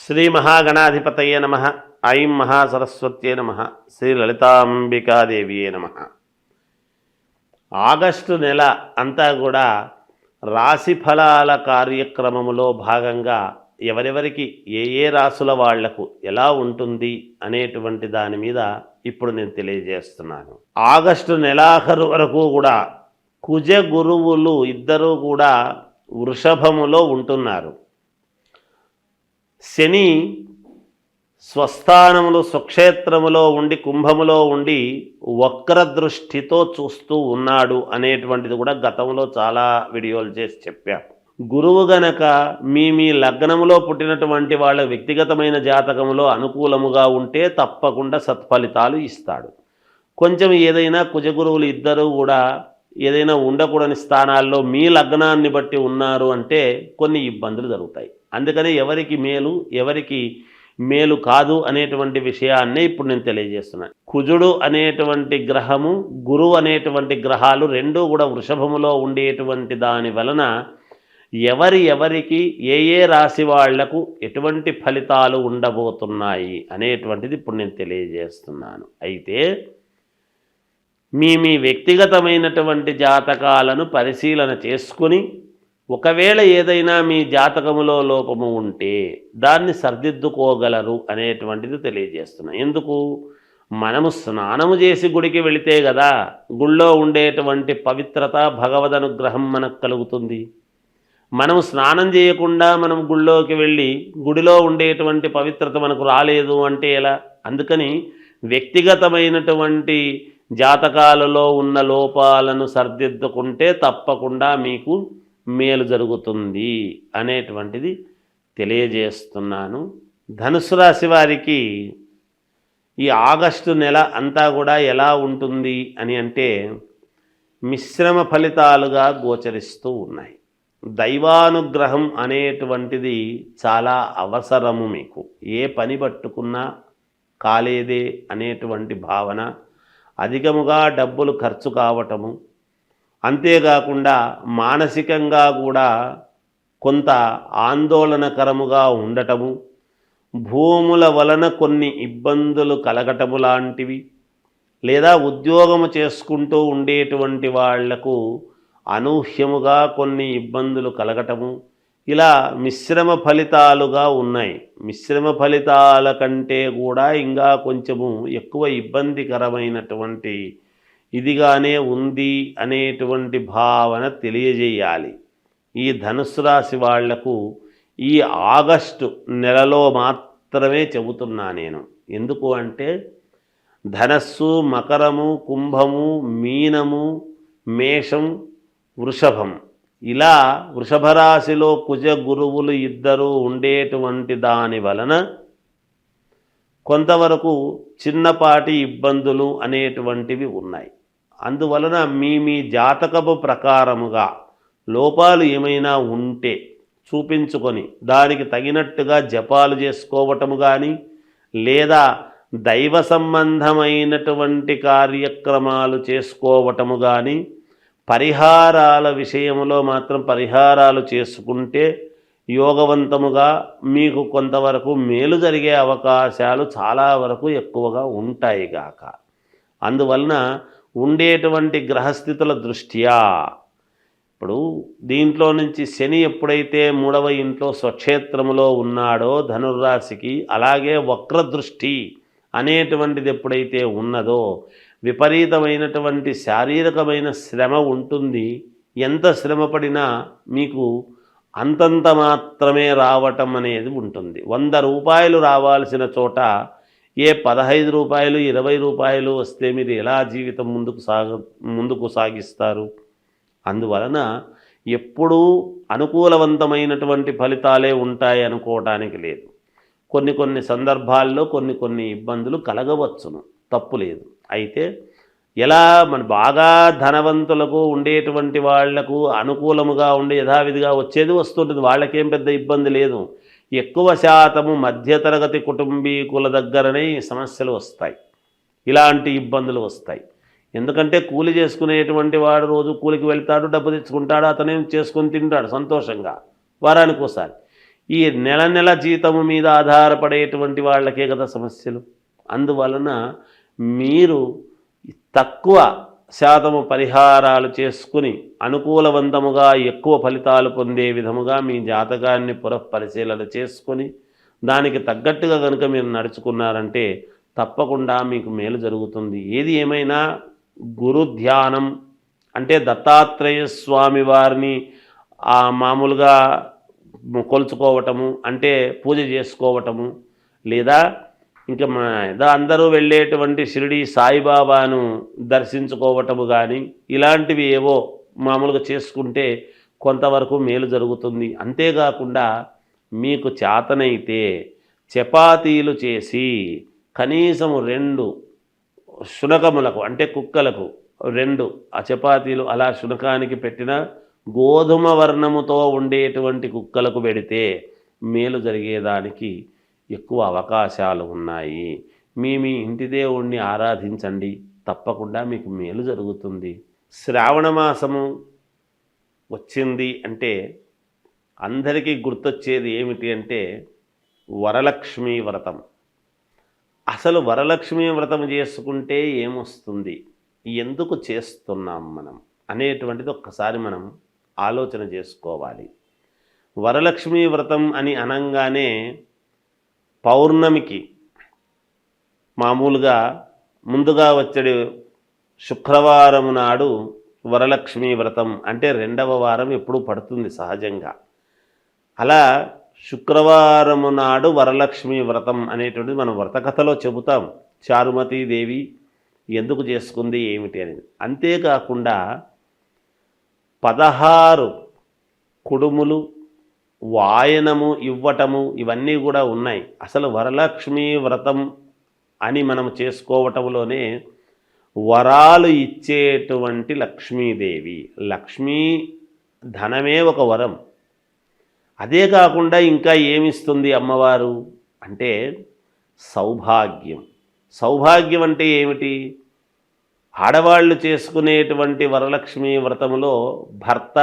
శ్రీ మహాగణాధిపతయే నమ. ఐం మహాసరస్వత్యే నమ. శ్రీ లలితాంబికాదేవియే నమ. ఆగస్టు నెల అంతా కూడా రాశి ఫలాల కార్యక్రమములో భాగంగా ఎవరెవరికి ఏ రాసుల వాళ్లకు ఎలా ఉంటుంది అనేటువంటి దాని మీద ఇప్పుడు నేను తెలియజేస్తున్నాను. ఆగస్టు నెలాఖరు వరకు కూడా కుజ గురువులు ఇద్దరూ కూడా వృషభములో ఉంటున్నారు. శని స్వస్థానములు స్వక్షేత్రములో ఉండి కుంభములో ఉండి వక్రదృష్టితో చూస్తూ ఉన్నాడు అనేటువంటిది కూడా గతంలో చాలా వీడియోలు చేసి చెప్పాను. గురువు గనక మీ లగ్నములో పుట్టినటువంటి వాళ్ళ వ్యక్తిగతమైన జాతకములో అనుకూలముగా ఉంటే తప్పకుండా సత్ఫలితాలు ఇస్తాడు. కొంచెం ఏదైనా కుజగురువులు ఇద్దరూ కూడా ఏదైనా ఉండకూడని స్థానాల్లో మీ లగ్నాన్ని బట్టి ఉన్నారు అంటే కొన్ని ఇబ్బందులు జరుగుతాయి. అందుకని ఎవరికి మేలు ఎవరికి మేలు కాదు అనేటువంటి విషయాన్నే ఇప్పుడు నేను తెలియజేస్తున్నాను. కుజుడు అనేటువంటి గ్రహము గురువు అనేటువంటి గ్రహాలు రెండూ కూడా వృషభములో ఉండేటువంటి దాని వలన ఎవరికి ఏ రాశి వాళ్లకు ఎటువంటి ఫలితాలు ఉండబోతున్నాయి అనేటువంటిది ఇప్పుడు నేను తెలియజేస్తున్నాను. అయితే మీ వ్యక్తిగతమైనటువంటి జాతకాలను పరిశీలన చేసుకుని ఒకవేళ ఏదైనా మీ జాతకములో లోపము ఉంటే దాన్ని సరిదిద్దుకోగలరు అనేటువంటిది తెలియజేస్తున్నాను. ఎందుకు? మనము స్నానము చేసి గుడికి వెళితే కదా గుళ్ళో ఉండేటువంటి పవిత్రత భగవద్ అనుగ్రహం మనకు కలుగుతుంది. మనము స్నానం చేయకుండా మనం గుళ్ళోకి వెళ్ళి గుడిలో ఉండేటువంటి పవిత్రత మనకు రాలేదు అంటే ఎలా? అందుకని వ్యక్తిగతమైనటువంటి జాతకాలలో ఉన్న లోపాలను సరిదిద్దుకుంటే తప్పకుండా మీకు మేలు జరుగుతుంది అనేటువంటిది తెలియజేస్తున్నాను. ధనుసు రాశి వారికి ఈ ఆగస్టు నెల అంతా కూడా ఎలా ఉంటుంది అని అంటే మిశ్రమ ఫలితాలుగా గోచరిస్తూ ఉన్నాయి. దైవానుగ్రహం అనేటువంటిది చాలా అవసరము. మీకు ఏ పని పట్టుకున్నా కాలేదే అనేటువంటి భావన, అధికముగా డబ్బులు ఖర్చు కావటము, అంతేకాకుండా మానసికంగా కూడా కొంత ఆందోళనకరముగా ఉండటము, భూముల వలన కొన్ని ఇబ్బందులు కలగటము లాంటివి, లేదా ఉద్యోగము చేసుకుంటూ ఉండేటువంటి వాళ్లకు అనూహ్యముగా కొన్ని ఇబ్బందులు కలగటము, ఇలా మిశ్రమ ఫలితాలుగా ఉన్నాయి. మిశ్రమ ఫలితాల కంటే కూడా ఇంకా కొంచెము ఎక్కువ ఇబ్బందికరమైనటువంటి ఇదిగానే ఉంది అనేటువంటి భావన తెలియజేయాలి. ఈ ధనుస్సు రాశి వాళ్లకు ఈ ఆగస్టు నెలలో మాత్రమే చెబుతున్నా నేను. ఎందుకు అంటే ధనస్సు, మకరము, కుంభము, మీనము, మేషం, వృషభం ఇలా వృషభ రాశిలో కుజ గురువులు ఇద్దరూ ఉండేటువంటి దాని వలన కొంతవరకు చిన్నపాటి ఇబ్బందులు అనేటువంటివి ఉన్నాయి. అందువలన మీ జాతకపు ప్రకారముగా లోపాలు ఏమైనా ఉంటే చూపించుకొని దానికి తగినట్టుగా జపాలు చేసుకోవటము కానీ, లేదా దైవ సంబంధమైనటువంటి కార్యక్రమాలు చేసుకోవటము కానీ, పరిహారాల విషయంలో మాత్రం పరిహారాలు చేసుకుంటే యోగవంతముగా మీకు కొంతవరకు మేలు జరిగే అవకాశాలు చాలా వరకు ఎక్కువగా ఉంటాయి గాక. అందువలన ఉండేటువంటి గ్రహస్థితుల దృష్ట్యా ఇప్పుడు దీంట్లో నుంచి శని ఎప్పుడైతే 3వ ఇంట్లో స్వక్షేత్రములో ఉన్నాడో ధనుర్రాశికి, అలాగే వక్రదృష్టి అనేటువంటిది ఎప్పుడైతే ఉన్నదో విపరీతమైనటువంటి శారీరకమైన శ్రమ ఉంటుంది. ఎంత శ్రమ పడినా మీకు అంతంత మాత్రమే రావటం అనేది ఉంటుంది. 100 రూపాయలు రావాల్సిన చోట 15 రూపాయలు 20 రూపాయలు వస్తే మీరు ఎలా జీవితం ముందుకు సాగిస్తారు? అందువలన ఎప్పుడూ అనుకూలవంతమైనటువంటి ఫలితాలే ఉంటాయి అనుకోవటానికి లేదు. కొన్ని సందర్భాల్లో కొన్ని ఇబ్బందులు కలగవచ్చును, తప్పు లేదు. అయితే ఎలా మన బాగా ధనవంతులకు ఉండేటువంటి వాళ్లకు అనుకూలముగా ఉండి యథావిధిగా వచ్చేది వస్తుంటుంది, వాళ్ళకేం పెద్ద ఇబ్బంది లేదు. ఎక్కువ శాతము మధ్యతరగతి కుటుంబీకుల దగ్గరనే ఈ సమస్యలు వస్తాయి, ఇలాంటి ఇబ్బందులు వస్తాయి. ఎందుకంటే కూలి చేసుకునేటువంటి వాడు రోజు కూలికి వెళ్తాడు, డబ్బు తెచ్చుకుంటాడు, అతనేం చేసుకొని తింటాడు సంతోషంగా వారానికి ఒకసారి. ఈ నెల నెల జీతము మీద ఆధారపడేటువంటి వాళ్ళకే కదా సమస్యలు. అందువలన మీరు తక్కువ శాతము పరిహారాలు చేసుకుని అనుకూలవంతముగా ఎక్కువ ఫలితాలు పొందే విధముగా మీ జాతకాన్ని పునఃపరిశీలన చేసుకొని దానికి తగ్గట్టుగా కనుక మీరు నడుచుకున్నారంటే తప్పకుండా మీకు మేలు జరుగుతుంది. ఏది ఏమైనా గురు ధ్యానం అంటే దత్తాత్రేయ స్వామి వారిని మామూలుగా కొలుచుకోవటము, అంటే పూజ చేసుకోవటము, లేదా ఇంకా అందరూ వెళ్ళేటువంటి షిరిడి సాయిబాబాను దర్శించుకోవటము కానీ ఇలాంటివి ఏవో మామూలుగా చేసుకుంటే కొంతవరకు మేలు జరుగుతుంది. అంతేకాకుండా మీకు చేతనైతే చపాతీలు చేసి కనీసం 2 శునకములకు అంటే కుక్కలకు 2 ఆ చపాతీలు అలా శునకానికి పెట్టిన గోధుమ వర్ణముతో ఉండేటువంటి కుక్కలకు పెడితే మేలు జరిగేదానికి ఎక్కువ అవకాశాలు ఉన్నాయి. మీ ఇంటి దేవుణ్ణి ఆరాధించండి, తప్పకుండా మీకు మేలు జరుగుతుంది. శ్రావణ మాసము వచ్చింది అంటే అందరికీ గుర్తొచ్చేది ఏమిటి అంటే వరలక్ష్మీ వ్రతం. అసలు వరలక్ష్మీ వ్రతం చేసుకుంటే ఏమొస్తుంది, ఎందుకు చేస్తున్నాం మనం అనేటువంటిది ఒక్కసారి మనం ఆలోచన చేసుకోవాలి. వరలక్ష్మీ వ్రతం అని అనంగానే పౌర్ణమికి మామూలుగా ముందుగా వచ్చే శుక్రవారం నాడు వరలక్ష్మీ వ్రతం అంటే 2వ వారం ఎప్పుడు పడుతుంది సహజంగా. అలా శుక్రవారము నాడు వరలక్ష్మీ వ్రతం అనేటువంటిది మనం వ్రతకథలో చెబుతాం. చారుమతీదేవి ఎందుకు చేసుకుంది ఏమిటి అనేది. అంతేకాకుండా 16 కుడుములు వాయనము ఇవ్వటము ఇవన్నీ కూడా ఉన్నాయి. అసలు వరలక్ష్మీ వ్రతం అని మనం చేసుకోవటంలోనే వరాలు ఇచ్చేటువంటి లక్ష్మీదేవి. లక్ష్మీ ధనమే ఒక వరం. అదే కాకుండా ఇంకా ఏమిస్తుంది అమ్మవారు అంటే సౌభాగ్యం. సౌభాగ్యం అంటే ఏమిటి? ఆడవాళ్ళు చేసుకునేటువంటి వరలక్ష్మీ వ్రతములో భర్త,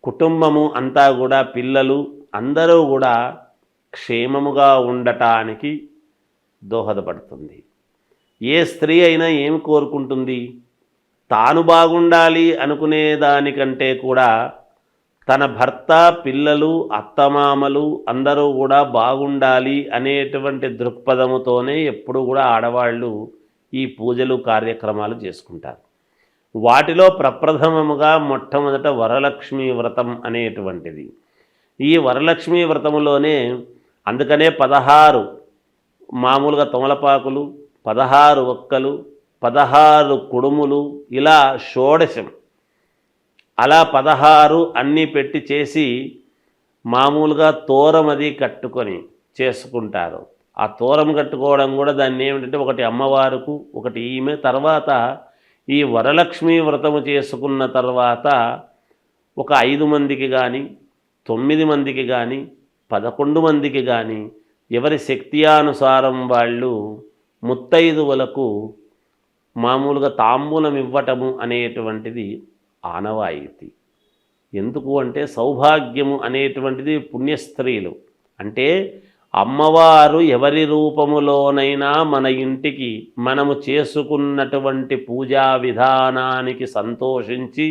కుటుంబము అంతా కూడా, పిల్లలు అందరూ కూడా క్షేమముగా ఉండటానికి దోహదపడుతుంది. ఏ స్త్రీ అయినా ఏమి కోరుకుంటుంది? తాను బాగుండాలి అనుకునే దానికంటే కూడా తన భర్త, పిల్లలు, అత్తమామలు అందరూ కూడా బాగుండాలి అనేటువంటి దృక్పథముతోనే ఎప్పుడు కూడా ఆడవాళ్ళు ఈ పూజలు కార్యక్రమాలు చేసుకుంటారు. వాటిలో ప్రప్రథమముగా మొట్టమొదట వరలక్ష్మీ వ్రతం అనేటువంటిది. ఈ వరలక్ష్మీ వ్రతములోనే అందుకనే 16 మామూలుగా తమలపాకులు, 16 ఒక్కలు, 16 కుడుములు, ఇలా షోడశం అలా 16 అన్నీ పెట్టి చేసి మామూలుగా తోరం అది కట్టుకొని చేసుకుంటారు. ఆ తోరం కట్టుకోవడం కూడా దాన్ని ఏమిటంటే ఒకటి అమ్మవారుకు, ఒకటి ఈమె. తర్వాత ఈ వరలక్ష్మీ వ్రతము చేసుకున్న తర్వాత ఒక 5 మందికి కానీ, 9 మందికి కానీ, 11 మందికి కానీ ఎవరి శక్త్యానుసారం వాళ్ళు ముత్తైదువులకు మామూలుగా తాంబూలం ఇవ్వటము అనేటువంటిది ఆనవాయితీ. ఎందుకు అంటే సౌభాగ్యము అనేటువంటిది పుణ్యస్త్రీలు అంటే అమ్మవారు ఎవరి రూపములోనైనా మన ఇంటికి మనము చేసుకున్నటువంటి పూజా విధానానికి సంతోషించి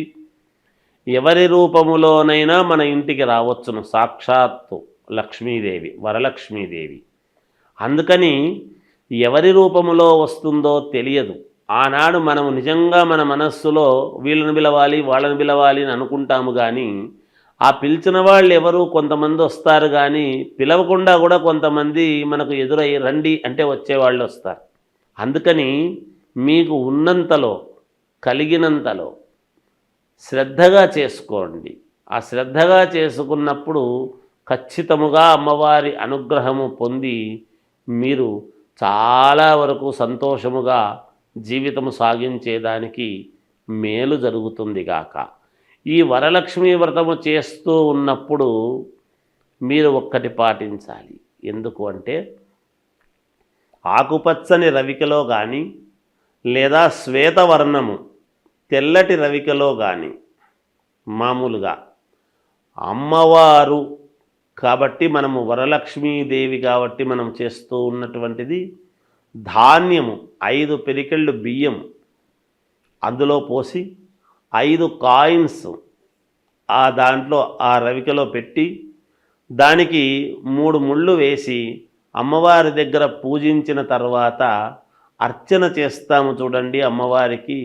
ఎవరి రూపములోనైనా మన ఇంటికి రావచ్చును. సాక్షాత్తు లక్ష్మీదేవి, వరలక్ష్మీదేవి. అందుకని ఎవరి రూపములో వస్తుందో తెలియదు. ఆనాడు మనము నిజంగా మన మనస్సులో వీళ్ళని పిలవాలి, వాళ్ళని పిలవాలి అని అనుకుంటాము. కానీ ఆ పిలిచిన వాళ్ళు ఎవరు? కొంతమంది వస్తారు, కానీ పిలవకుండా కూడా కొంతమంది మనకు ఎదురై రండి అంటే వచ్చేవాళ్ళు వస్తారు. అందుకని మీకు ఉన్నంతలో, కలిగినంతలో శ్రద్ధగా చేసుకోండి. ఆ శ్రద్ధగా చేసుకున్నప్పుడు ఖచ్చితముగా అమ్మవారి అనుగ్రహము పొంది మీరు చాలా వరకు సంతోషముగా జీవితము సాగించేదానికి మేలు జరుగుతుంది గాక. ఈ వరలక్ష్మీ వ్రతము చేస్తూ ఉన్నప్పుడు మీరు ఒక్కటి పాటించాలి. ఎందుకు అంటే ఆకుపచ్చని రవికలో కానీ లేదా శ్వేతవర్ణము తెల్లటి రవికలో కానీ మామూలుగా అమ్మవారు కాబట్టి మనము వరలక్ష్మీదేవి కాబట్టి మనం చేస్తూ ఉన్నటువంటిది ధాన్యము 5 పిరికెళ్ళు బియ్యం అందులో పోసి 5 కాయిన్స్ ఆ దాంట్లో ఆ రవికలో పెట్టి దానికి 3 ముళ్ళు వేసి అమ్మవారి దగ్గర పూజించిన తర్వాత అర్చన చేస్తాము చూడండి. అమ్మవారికి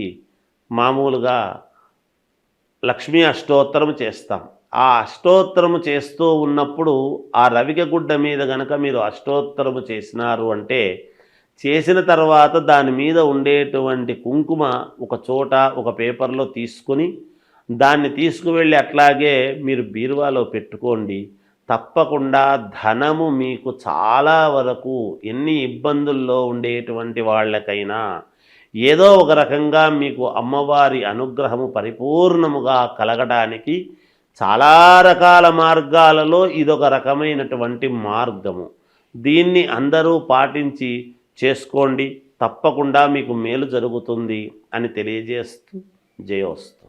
మామూలుగా లక్ష్మీ అష్టోత్తరం చేస్తాం. ఆ అష్టోత్తరము చేస్తూ ఉన్నప్పుడు ఆ రవిక గుడ్డ మీద గనక మీరు అష్టోత్తరము చేసినారు అంటే చేసిన తర్వాత దాని మీద ఉండేటువంటి కుంకుమ ఒక చోట ఒక పేపర్లో తీసుకొని దాన్ని తీసుకువెళ్ళి అట్లాగే మీరు బీరువాలో పెట్టుకోండి. తప్పకుండా ధనము మీకు చాలా వరకు ఎన్ని ఇబ్బందుల్లో ఉండేటువంటి వాళ్ళకైనా ఏదో ఒక రకంగా మీకు అమ్మవారి అనుగ్రహము పరిపూర్ణముగా కలగడానికి చాలా రకాల మార్గాలలో ఇదొక రకమైనటువంటి మార్గము. దీన్ని అందరూ పాటించి చేసుకోండి. తప్పకుండా మీకు మేలు జరుగుతుంది అని తెలియజేస్తూ జయోస్తు.